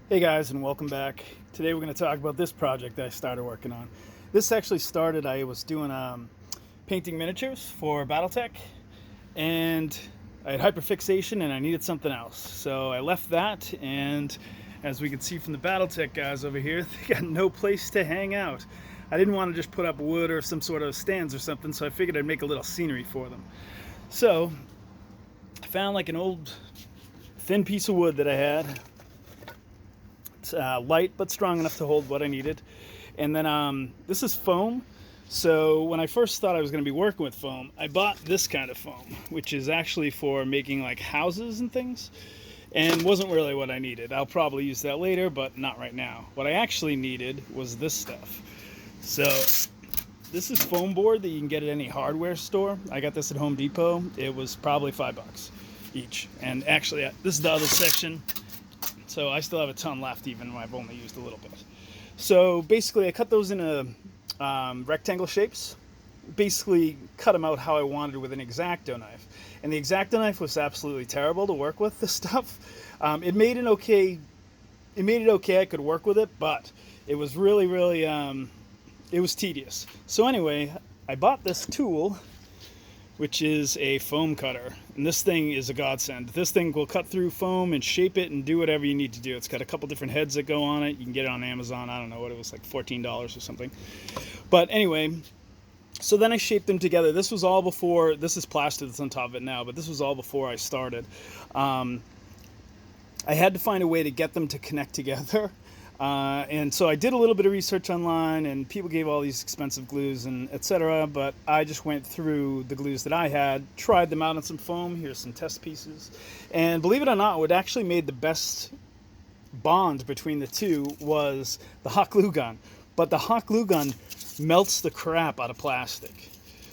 Hey guys, and welcome back. Today we're going to talk about this project that I started working on. This actually started, I was doing painting miniatures for Battletech, and I had hyperfixation and I needed something else. So I left that, and as we can see from the Battletech guys over here, they got no place to hang out. I didn't want to just put up wood or some sort of stands or something, so I figured I'd make a little scenery for them. So I found like an old thin piece of wood that I had. Light but strong enough to hold what I needed. And then this is foam. So when I first thought I was going to be working with foam, I bought this kind of foam, which is actually for making like houses and things, and wasn't really what I needed. I'll probably use that later, but not right now. What I actually needed was this stuff. So this is foam board that you can get at any hardware store. I got this at Home Depot. It was probably $5 each. And actually, this is the other section. So I still have a ton left, even though I've only used a little bit. So basically I cut those into rectangle shapes. Basically cut them out how I wanted with an X-Acto knife. And the X-Acto knife was absolutely terrible to work with, this stuff. It made it okay I could work with it, but it was really, it was tedious. So anyway, I bought this tool, which is a foam cutter. And this thing is a godsend. This thing will cut through foam and shape it and do whatever you need to do. It's got a couple different heads that go on it. You can get it on Amazon. I don't know what it was, like $14 or something. But anyway, so then I shaped them together. This was all before, this is plaster that's on top of it now, but this was all before I started. I had to find a way to get them to connect together. And so I did a little bit of research online, and people gave all these expensive glues and etc. But I just went through the glues that I had, tried them out on some foam. Here's some test pieces. And believe it or not, what actually made the best bond between the two was the hot glue gun. But the hot glue gun melts the crap out of plastic.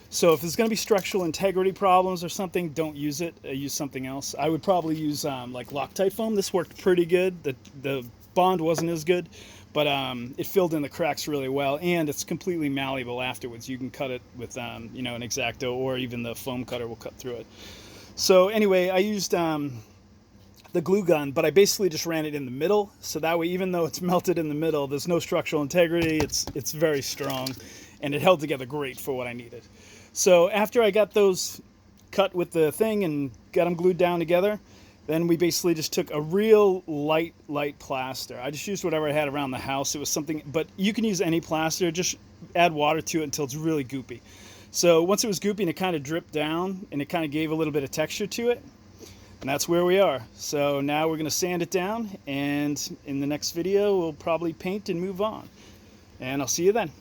So if there's going to be structural integrity problems or something, don't use it. Use something else. I would probably use like Loctite foam. This worked pretty good. The bond wasn't as good, but it filled in the cracks really well, and it's completely malleable afterwards. You can cut it with an X-Acto, or even the foam cutter will cut through it. So anyway, I used the glue gun, but I basically just ran it in the middle, so that way, even though it's melted in the middle, there's no structural integrity. It's very strong, and it held together great for what I needed. So after I got those cut with the thing and got them glued down together, then we basically just took a real light plaster. I just used whatever I had around the house. It was something, but you can use any plaster. Just add water to it until it's really goopy. So once it was goopy and it kind of dripped down and it kind of gave a little bit of texture to it, and that's where we are. So now we're going to sand it down, and in the next video we'll probably paint and move on. And I'll see you then.